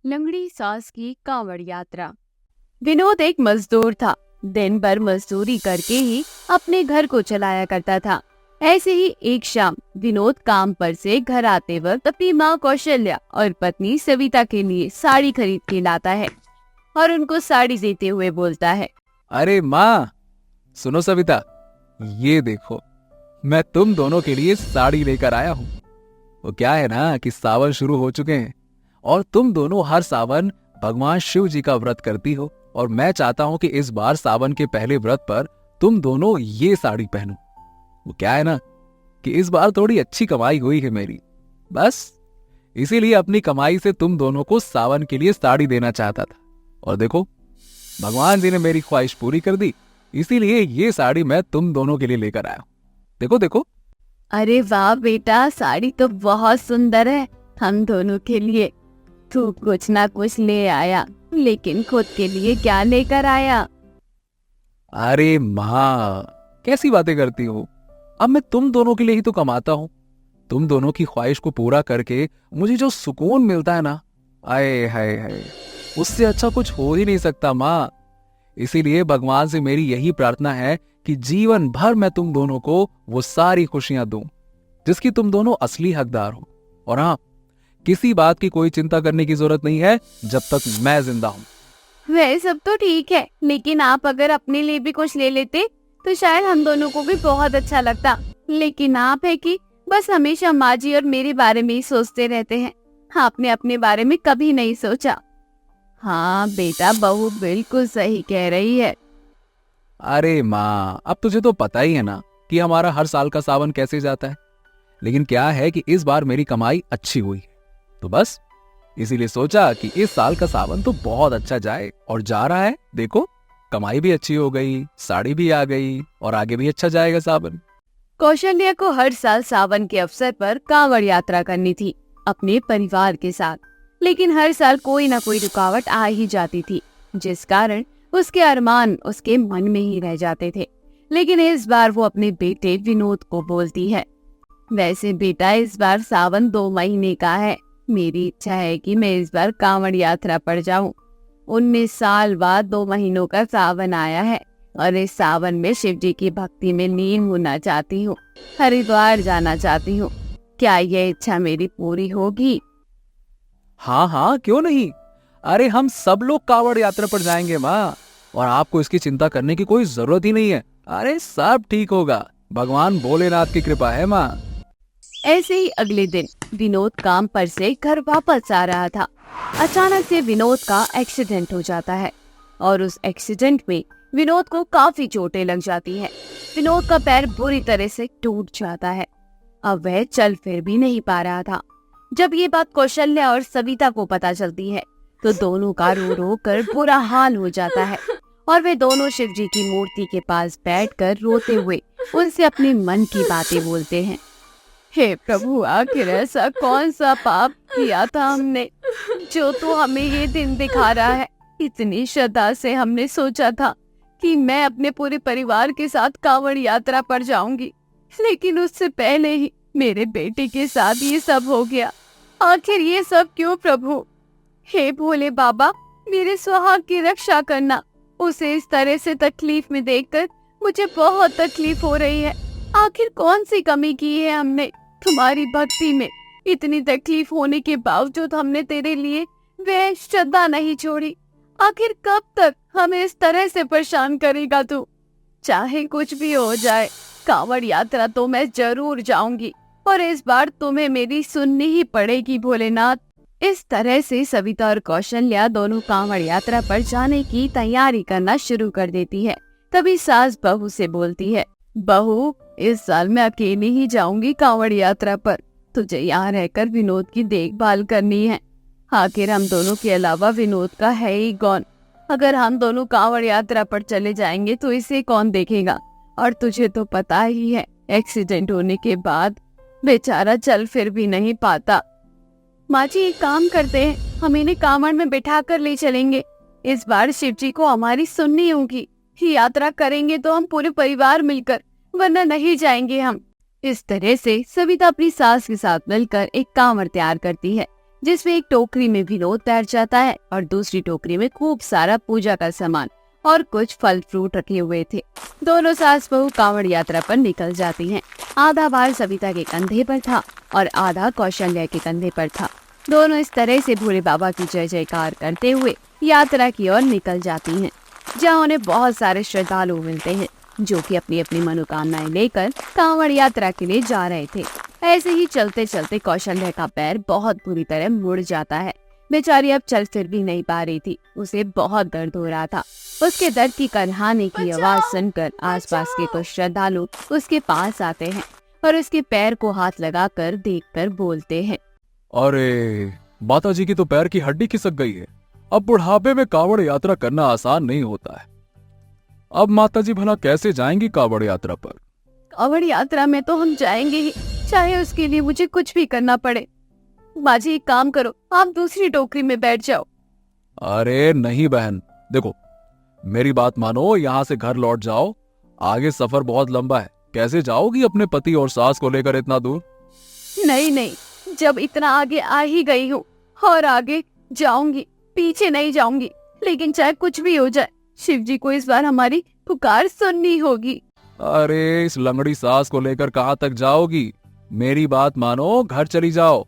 लंगड़ी सास की कांवड़ यात्रा। विनोद एक मजदूर था। दिन भर मजदूरी करके ही अपने घर को चलाया करता था। ऐसे ही एक शाम विनोद काम पर से घर आते वक्त अपनी माँ कौशल्या और पत्नी सविता के लिए साड़ी खरीद के लाता है और उनको साड़ी देते हुए बोलता है, अरे माँ, सुनो सविता, ये देखो, मैं तुम दोनों के लिए साड़ी लेकर आया हूँ। वो क्या है ना कि सावन शुरू हो चुके हैं और तुम दोनों हर सावन भगवान शिव जी का व्रत करती हो और मैं चाहता हूं कि इस बार सावन के पहले व्रत पर तुम दोनों ये साड़ी पहनो। वो क्या है ना कि इस बार थोड़ी अच्छी कमाई हुई है मेरी, बस इसीलिए अपनी कमाई से तुम दोनों को सावन के लिए साड़ी देना चाहता था और देखो, भगवान जी ने मेरी ख्वाहिश पूरी कर दी, इसीलिए ये साड़ी मैं तुम दोनों के लिए लेकर आया हूं। देखो देखो। अरे वाह बेटा, साड़ी तो बहुत सुंदर है हम दोनों के लिए। तू कुछ ना कुछ ले आया, लेकिन खुद के लिए क्या लेकर आया? अरे माँ, कैसी बातें करती हो? अब मैं तुम दोनों के लिए ही तो कमाता हूँ। तुम दोनों की ख्वाहिश को पूरा करके मुझे जो सुकून मिलता है ना, आए हाय हाय, उससे अच्छा कुछ हो ही नहीं सकता माँ। इसीलिए भगवान से मेरी यही प्रार्थना है कि जीवन भर मैं तुम दोनों को वो सारी खुशियां दूं जिसकी तुम दोनों असली हकदार हो। और हाँ, किसी बात की कोई चिंता करने की जरूरत नहीं है जब तक मैं जिंदा हूँ। वह सब तो ठीक है, लेकिन आप अगर अपने लिए भी कुछ ले लेते तो शायद हम दोनों को भी बहुत अच्छा लगता। लेकिन आप है कि बस हमेशा माँ जी और मेरे बारे में ही सोचते रहते हैं। आपने अपने बारे में कभी नहीं सोचा। हाँ बेटा, बहू बिल्कुल सही कह रही है। अरे माँ, अब तुझे तो पता ही है ना कि हमारा हर साल का सावन कैसे जाता है। लेकिन क्या है कि इस बार मेरी कमाई अच्छी हुई है, तो बस इसीलिए सोचा कि इस साल का सावन तो बहुत अच्छा जाए, और जा रहा है। देखो, कमाई भी अच्छी हो गई, साड़ी भी आ गई और आगे भी अच्छा जाएगा सावन। कौशल्या को हर साल सावन के अवसर पर कांवड़ यात्रा करनी थी अपने परिवार के साथ, लेकिन हर साल कोई न कोई रुकावट आ ही जाती थी, जिस कारण उसके अरमान उसके मन में ही रह जाते थे। लेकिन इस बार वो अपने बेटे विनोद को बोलती है, वैसे बेटा, इस बार सावन 2 महीने का है। मेरी इच्छा है कि मैं इस बार कांवड़ यात्रा पर जाऊं। 19 साल बाद 2 महीनों का सावन आया है और इस सावन में शिव जी की भक्ति में लीन होना चाहती हूँ। हरिद्वार जाना चाहती हूँ। क्या ये इच्छा मेरी पूरी होगी? हाँ हाँ, क्यों नहीं। अरे, हम सब लोग कांवड़ यात्रा पर जाएंगे माँ, और आपको इसकी चिंता करने की कोई जरूरत ही नहीं है। अरे, सब ठीक होगा, भगवान भोलेनाथ की कृपा है माँ। ऐसे ही अगले दिन विनोद काम पर से घर वापस आ रहा था। अचानक से विनोद का एक्सीडेंट हो जाता है और उस एक्सीडेंट में विनोद को काफी चोटें लग जाती हैं। विनोद का पैर बुरी तरह से टूट जाता है। अब वह चल फिर भी नहीं पा रहा था। जब ये बात कौशल्या और सविता को पता चलती है तो दोनों का रो रो कर बुरा हाल हो जाता है और वे दोनों शिव जी की मूर्ति के पास बैठकर रोते हुए उनसे अपने मन की बातें बोलते हैं। हे प्रभु, आखिर ऐसा कौन सा पाप किया था हमने जो तू हमें ये दिन दिखा रहा है। इतनी श्रद्धा से हमने सोचा था कि मैं अपने पूरे परिवार के साथ कांवड़ यात्रा पर जाऊंगी, लेकिन उससे पहले ही मेरे बेटे के साथ ये सब हो गया। आखिर ये सब क्यों प्रभु? हे भोले बाबा, मेरे सुहाग की रक्षा करना। उसे इस तरह से तकलीफ में देखकर मुझे बहुत तकलीफ हो रही है। आखिर कौन सी कमी की है हमने तुम्हारी भक्ति में? इतनी तकलीफ होने के बावजूद हमने तेरे लिए वह श्रद्धा नहीं छोड़ी। आखिर कब तक हमें इस तरह से परेशान करेगा तू? चाहे कुछ भी हो जाए, कांवड़ यात्रा तो मैं जरूर जाऊंगी और इस बार तुम्हें मेरी सुननी ही पड़ेगी भोलेनाथ। इस तरह से सविता और कौशल्या दोनों कांवड़ यात्रा पर जाने की तैयारी करना शुरू कर देती है। तभी सास बहू से बोलती है, बहू, इस साल मैं अकेली ही जाऊंगी कांवड़ यात्रा पर। तुझे यहाँ रहकर विनोद की देखभाल करनी है। आखिर हम दोनों के अलावा विनोद का है ही कौन? अगर हम दोनों कांवड़ यात्रा पर चले जाएंगे तो इसे कौन देखेगा? और तुझे तो पता ही है, एक्सीडेंट होने के बाद बेचारा चल फिर भी नहीं पाता। माँ जी, एक काम करते हैं, हम इन्हें कांवड़ में बिठा कर ले चलेंगे। इस बार शिव जी को हमारी सुननी होगी। यात्रा करेंगे तो हम पूरे परिवार मिलकर, वरना नहीं जाएंगे हम। इस तरह से सविता अपनी सास के साथ मिलकर एक कांवड़ तैयार करती है, जिसमें एक टोकरी में विनोद बैठ जाता है और दूसरी टोकरी में खूब सारा पूजा का सामान और कुछ फल फ्रूट रखे हुए थे। दोनों सास बहू कांवड़ यात्रा पर निकल जाती हैं। आधा भार सविता के कंधे पर था और आधा कौशल्या के कंधे पर था। दोनों इस तरह से भोले बाबा की जय जयकार करते हुए यात्रा की ओर निकल जाती हैं, जहां उन्हें बहुत सारे श्रद्धालु मिलते हैं जो कि अपनी अपनी मनोकामनाएं लेकर कांवड़ यात्रा के लिए जा रहे थे। ऐसे ही चलते चलते कौशल्या का पैर बहुत बुरी तरह मुड़ जाता है। बेचारी अब चल फिर भी नहीं पा रही थी। उसे बहुत दर्द हो रहा था। उसके दर्द की करहाने की आवाज सुनकर आसपास के कुछ श्रद्धालु उसके पास आते हैं और उसके पैर को हाथ लगाकर देखकर बोलते हैं, अरे माता जी की तो पैर की हड्डी खिसक गई है। अब बुढ़ापे में कांवड़ यात्रा करना आसान नहीं होता है। अब माता जी भला कैसे जाएंगी कांवड़ यात्रा पर? कांवड़ यात्रा में तो हम जाएंगे ही, चाहे उसके लिए मुझे कुछ भी करना पड़े। माँ जी एक काम करो, आप दूसरी टोकरी में बैठ जाओ। अरे नहीं बहन, देखो मेरी बात मानो, यहाँ से घर लौट जाओ। आगे सफर बहुत लंबा है। कैसे जाओगी अपने पति और सास को लेकर इतना दूर? नहीं नहीं, जब इतना आगे आ ही गई हूँ और आगे जाऊंगी, पीछे नहीं जाऊंगी। लेकिन चाहे कुछ भी हो जाए, शिव जी को इस बार हमारी पुकार सुननी होगी। अरे इस लंगड़ी सास को लेकर कहाँ तक जाओगी? मेरी बात मानो, घर चली जाओ।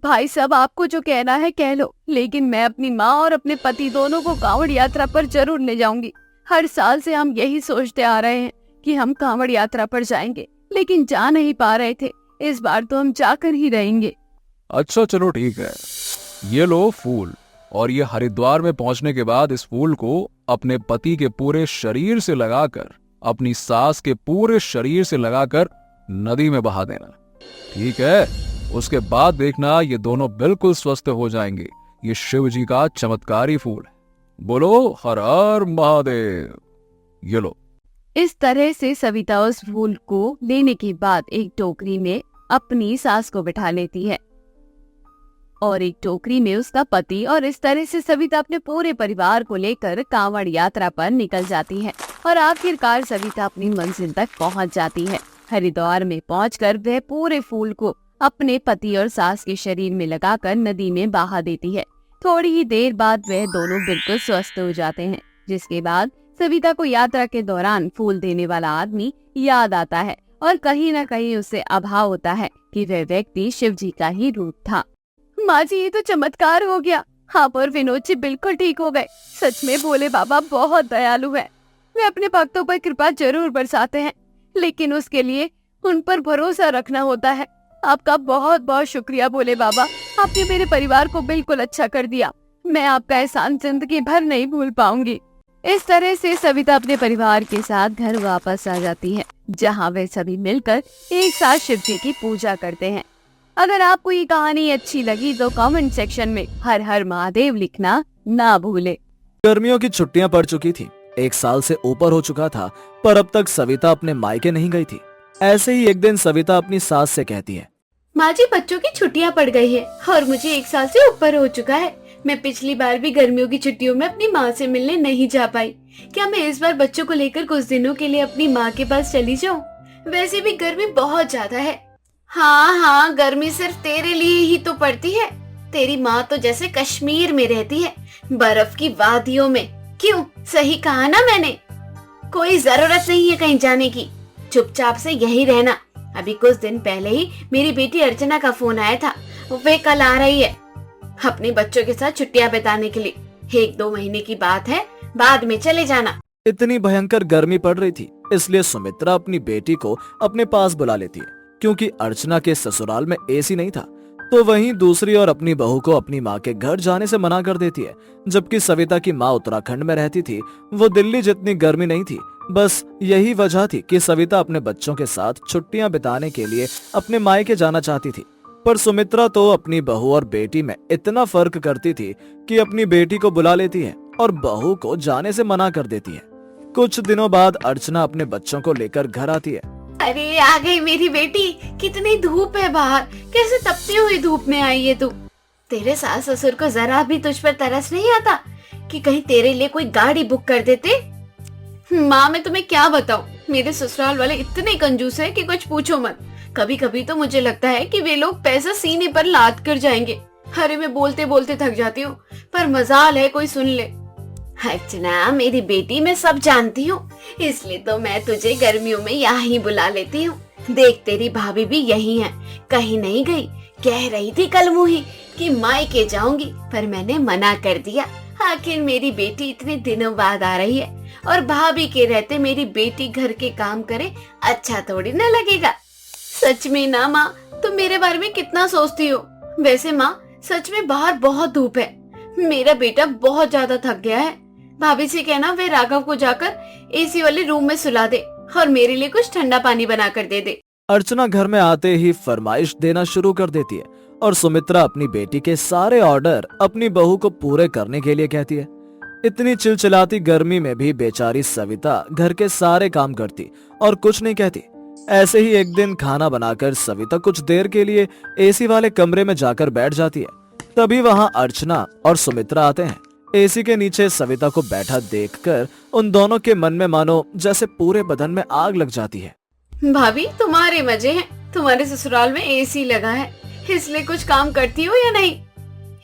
भाई साहब, आपको जो कहना है कह लो, लेकिन मैं अपनी माँ और अपने पति दोनों को कांवड़ यात्रा पर जरूर ले जाऊंगी। हर साल से हम यही सोचते आ रहे हैं कि हम कांवड़ यात्रा पर जाएंगे, लेकिन जा नहीं पा रहे थे। इस बार तो हम जाकर ही रहेंगे। अच्छा चलो ठीक है, ये लो फूल, और ये हरिद्वार में पहुंचने के बाद इस फूल को अपने पति के पूरे शरीर से लगाकर, अपनी सास के पूरे शरीर से लगाकर नदी में बहा देना, ठीक है? उसके बाद देखना ये दोनों बिल्कुल स्वस्थ हो जाएंगे। ये शिव जी का चमत्कारी फूल है। बोलो हर हर महादेव। ये लो। इस तरह से सविता उस फूल को लेने के बाद एक टोकरी में अपनी सास को बिठा लेती है और एक टोकरी में उसका पति, और इस तरह से सविता अपने पूरे परिवार को लेकर कांवड़ यात्रा पर निकल जाती है और आखिरकार सविता अपनी मंजिल तक पहुंच जाती है। हरिद्वार में पहुंचकर वह पूरे फूल को अपने पति और सास के शरीर में लगाकर नदी में बहा देती है। थोड़ी ही देर बाद वह दोनों बिल्कुल स्वस्थ हो जाते हैं, जिसके बाद सविता को यात्रा के दौरान फूल देने वाला आदमी याद आता है और कहीं न कहीं उसे अभाव होता है कि वह व्यक्ति शिव जी का ही रूप था। माँ जी, ये तो चमत्कार हो गया। आप और विनोद जी बिल्कुल ठीक हो गए। सच में भोले बाबा बहुत दयालु है। वे अपने भक्तों पर कृपा जरूर बरसाते हैं, लेकिन उसके लिए उन पर भरोसा रखना होता है। आपका बहुत बहुत शुक्रिया भोले बाबा, आपने मेरे परिवार को बिल्कुल अच्छा कर दिया। मैं आपका एहसान जिंदगी भर नहीं भूल पाऊंगी। इस तरह से सविता अपने परिवार के साथ घर वापस आ जाती है, जहां वे सभी मिलकर एक साथ शिव जी की पूजा करते हैं। अगर आपको ये कहानी अच्छी लगी तो कमेंट सेक्शन में हर हर महादेव लिखना ना भूले। गर्मियों की छुट्टियां पड़ चुकी थी। 1 साल से ऊपर हो चुका था, पर अब तक सविता अपने मायके नहीं गई थी। ऐसे ही एक दिन सविता अपनी सास से कहती है, माँ जी, बच्चों की छुट्टियाँ पड़ गई है और मुझे 1 साल से ऊपर हो चुका है। मैं पिछली बार भी गर्मियों की छुट्टियों में अपनी माँ से मिलने नहीं जा पाई। क्या मैं इस बार बच्चों को लेकर कुछ दिनों के लिए अपनी माँ के पास चली जाऊँ? वैसे भी गर्मी बहुत ज्यादा है। हाँ हाँ, गर्मी सिर्फ तेरे लिए ही तो पड़ती है। तेरी माँ तो जैसे कश्मीर में रहती है, बर्फ की वादियों में। क्यों, सही कहा ना मैंने? कोई जरूरत नहीं है कहीं जाने की, चुपचाप से यही रहना। अभी कुछ दिन पहले ही मेरी बेटी अर्चना का फोन आया था। वे कल आ रही है अपने बच्चों के साथ छुट्टियां बिताने के लिए। 1-2 महीने की बात है, बाद में चले जाना। इतनी भयंकर गर्मी पड़ रही थी, इसलिए सुमित्रा अपनी बेटी को अपने पास बुला लेती है। क्योंकि अर्चना के ससुराल में एसी नहीं था, तो वहीं दूसरी ओर अपनी बहू को अपनी माँ के घर जाने से मना कर देती है। जबकि सविता की माँ उत्तराखंड में रहती थी, वो दिल्ली जितनी गर्मी नहीं थी। बस यही वजह थी कि सविता अपने बच्चों के साथ छुट्टियां बिताने के लिए अपने मायके जाना चाहती थी। पर सुमित्रा तो अपनी बहू और बेटी में इतना फर्क करती थी कि अपनी बेटी को बुला लेती है और बहू को जाने से मना कर देती है। कुछ दिनों बाद अर्चना अपने बच्चों को लेकर घर आती है। अरे आ गई मेरी बेटी। कितनी धूप है बाहर, कैसे तपती हुई धूप में आई है तू। तेरे सास ससुर को जरा भी तुझ पर तरस नहीं आता कि कहीं तेरे लिए कोई गाड़ी बुक कर देते? माँ, मैं तुम्हें क्या बताऊँ, मेरे ससुराल वाले इतने कंजूस है कि कुछ पूछो मत। कभी कभी तो मुझे लगता है कि वे लोग पैसा सीने पर लाद कर जाएंगे। अरे मैं बोलते बोलते थक जाती हूँ, पर मजाल है कोई सुन ले। अर्चना मेरी बेटी, मैं सब जानती हूँ, इसलिए तो मैं तुझे गर्मियों में यहाँ ही बुला लेती हूँ। देख तेरी भाभी भी यही है, कहीं नहीं गई। कह रही थी कल मुही कि मायके जाऊंगी, पर मैंने मना कर दिया। आखिर मेरी बेटी इतने दिनों बाद आ रही है, और भाभी के रहते मेरी बेटी घर के काम करे, अच्छा थोड़ी ना लगेगा। सच में ना माँ, तुम मेरे बारे में कितना सोचती हो। वैसे माँ, सच में बाहर बहुत धूप है, मेरा बेटा बहुत ज्यादा थक गया है। भाभी से कहना वे राघव को जाकर एसी वाले रूम में सुला दे और मेरे लिए कुछ ठंडा पानी बना कर दे दे। अर्चना घर में आते ही फरमाइश देना शुरू कर देती है और सुमित्रा अपनी बेटी के सारे ऑर्डर अपनी बहू को पूरे करने के लिए कहती है। इतनी चिलचिलाती गर्मी में भी बेचारी सविता घर के सारे काम करती और कुछ नहीं कहती। ऐसे ही एक दिन खाना बनाकर सविता कुछ देर के लिए एसी वाले कमरे में जाकर बैठ जाती है। तभी वहां अर्चना और सुमित्रा आते हैं। एसी के नीचे सविता को बैठा देखकर उन दोनों के मन में मानो जैसे पूरे बदन में आग लग जाती है। भाभी तुम्हारे मजे हैं, तुम्हारे ससुराल में एसी लगा है, इसलिए कुछ काम करती हो या नहीं,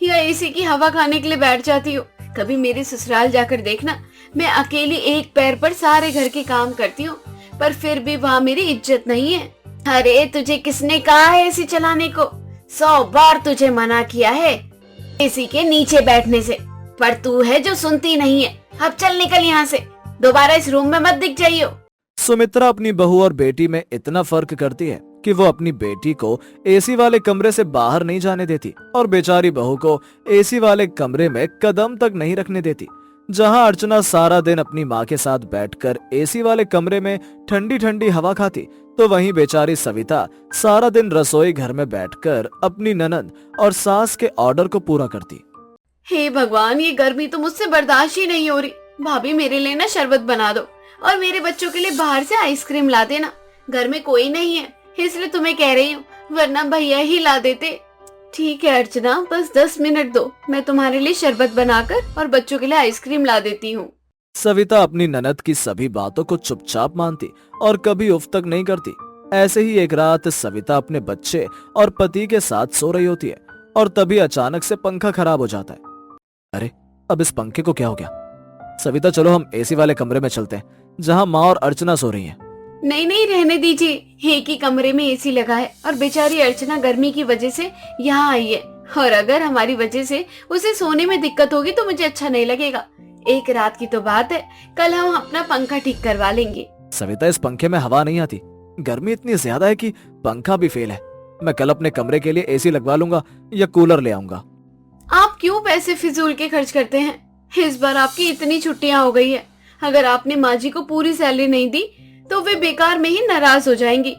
या एसी की हवा खाने के लिए बैठ जाती हो। कभी मेरे ससुराल जाकर देखना, मैं अकेली एक पैर पर सारे घर के काम करती हूँ, पर फिर भी वहाँ मेरी इज्जत नहीं है। अरे तुझे किसने कहा है एसी चलाने को? 100 बार तुझे मना किया है एसी के नीचे बैठने से, पर तू है जो सुनती नहीं है। अब चल निकल यहाँ से, दोबारा इस रूम में मत दिख जाइयो। सुमित्रा अपनी बहू और बेटी में इतना फर्क करती है कि वो अपनी बेटी को एसी वाले कमरे से बाहर नहीं जाने देती और बेचारी बहू को एसी वाले कमरे में कदम तक नहीं रखने देती। जहां अर्चना सारा दिन अपनी माँ के साथ बैठकर एसी वाले कमरे में ठंडी ठंडी हवा खाती, तो वहीं बेचारी सविता सारा दिन रसोई घर में बैठकर अपनी ननद और सास के ऑर्डर को पूरा करती। हे भगवान, ये गर्मी तो मुझसे बर्दाश्त ही नहीं हो रही। भाभी मेरे लिए ना शरबत बना दो और मेरे बच्चों के लिए बाहर से आइसक्रीम ला देना। घर में कोई नहीं है इसलिए तुम्हें कह रही हूँ, वरना भैया ही ला देते। ठीक है अर्चना, बस 10 मिनट दो, मैं तुम्हारे लिए शरबत बनाकर और बच्चों के लिए आइसक्रीम ला देती हूँ। सविता अपनी ननद की सभी बातों को चुपचाप मानती और कभी उफ तक नहीं करती। ऐसे ही एक रात सविता अपने बच्चे और पति के साथ सो रही होती है और तभी अचानक से पंखा खराब हो जाता है। अरे अब इस पंखे को क्या हो गया? सविता चलो हम एसी वाले कमरे में चलते हैं जहां माँ और अर्चना सो रही हैं। नहीं नहीं, रहने दीजिए, एक ही कमरे में एसी लगा है और बेचारी अर्चना गर्मी की वजह से यहाँ आई है, और अगर हमारी वजह से उसे सोने में दिक्कत होगी तो मुझे अच्छा नहीं लगेगा। एक रात की तो बात है, कल हम अपना पंखा ठीक करवा लेंगे। सविता इस पंखे में हवा नहीं आती, गर्मी इतनी ज्यादा है कि पंखा भी फेल है। मैं कल अपने कमरे के लिए एसी लगवा लूंगा या कूलर ले आऊंगा। आप क्यों पैसे फिजूल के खर्च करते हैं? इस बार आपकी इतनी छुट्टियां हो गई है, अगर आपने माँ जी को पूरी सैलरी नहीं दी तो वे बेकार में ही नाराज हो जाएंगी।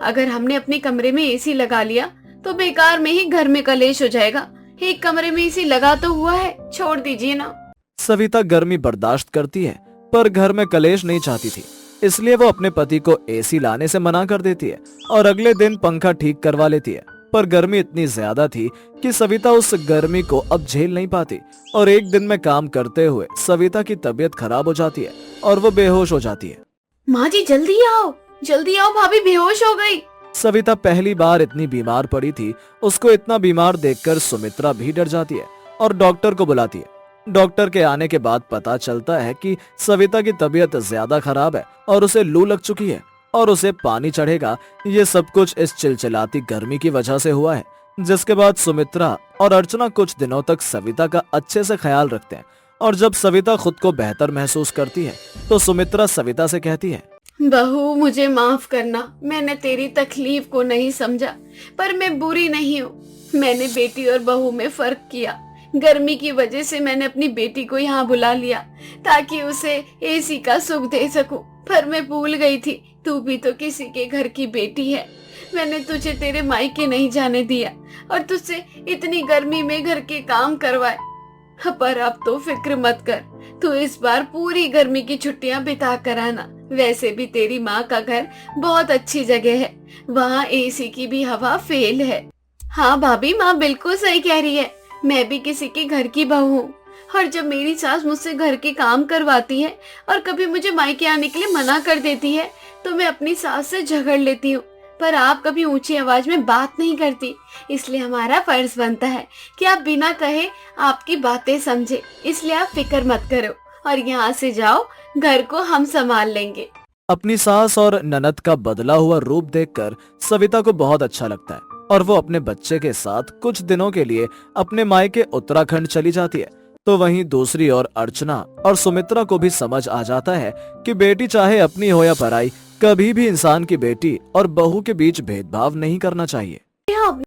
अगर हमने अपने कमरे में एसी लगा लिया तो बेकार में ही घर में कलेश हो जाएगा। एक कमरे में एसी लगा तो हुआ है, छोड़ दीजिए ना। सविता गर्मी बर्दाश्त करती है पर घर में कलेश नहीं चाहती थी, इसलिए वो अपने पति को एसी लाने से मना कर देती है और अगले दिन पंखा ठीक करवा लेती है। पर गर्मी इतनी ज्यादा थी कि सविता उस गर्मी को अब झेल नहीं पाती और एक दिन में काम करते हुए सविता की तबीयत खराब हो जाती है और वो बेहोश हो जाती है। माँ जी जल्दी आओ, भाभी बेहोश हो गई। सविता पहली बार इतनी बीमार पड़ी थी, उसको इतना बीमार देखकर सुमित्रा भी डर जाती है और डॉक्टर को बुलाती है। डॉक्टर के आने के बाद पता चलता है कि सविता की तबीयत ज्यादा खराब है और उसे लू लग चुकी है और उसे पानी चढ़ेगा। ये सब कुछ इस चिलचिलाती गर्मी की वजह से हुआ है। जिसके बाद सुमित्रा और अर्चना कुछ दिनों तक सविता का अच्छे से ख्याल रखते हैं और जब सविता खुद को बेहतर महसूस करती है तो सुमित्रा सविता से कहती है, बहू मुझे माफ करना, मैंने तेरी तकलीफ को नहीं समझा, पर मैं बुरी नहीं हूँ। मैंने बेटी और बहू में फर्क किया। गर्मी की वजह से मैंने अपनी बेटी को यहाँ बुला लिया ताकि उसे एसी का सुख दे सकूं, पर मैं भूल गई थी तू भी तो किसी के घर की बेटी है। मैंने तुझे तेरे मायके नहीं जाने दिया और तुझसे इतनी गर्मी में घर के काम करवाए। पर अब तो फिक्र मत कर, तू इस बार पूरी गर्मी की छुट्टियां बिता कर आना। वैसे भी तेरी माँ का घर बहुत अच्छी जगह है, वहाँ एसी की भी हवा फेल है। हाँ भाभी, माँ बिल्कुल सही कह रही है, मैं भी किसी के घर की बहू हूँ और जब मेरी सास मुझसे घर के काम करवाती है और कभी मुझे मायके आने के लिए मना कर देती है तो मैं अपनी सास से झगड़ लेती हूँ। पर आप कभी ऊंची आवाज में बात नहीं करती, इसलिए हमारा फर्ज बनता है कि आप बिना कहे आपकी बातें समझे। इसलिए आप फिक्र मत करो और यहाँ से जाओ, घर को हम संभाल लेंगे। अपनी सास और ननद का बदला हुआ रूप देखकर सविता को बहुत अच्छा लगता है और वो अपने बच्चे के साथ कुछ दिनों के लिए अपने मायके उत्तराखंड चली जाती है। तो वहीं दूसरी ओर अर्चना और सुमित्रा को भी समझ आ जाता है कि बेटी चाहे अपनी हो या पराई, कभी भी इंसान की बेटी और बहू के बीच भेदभाव नहीं करना चाहिए।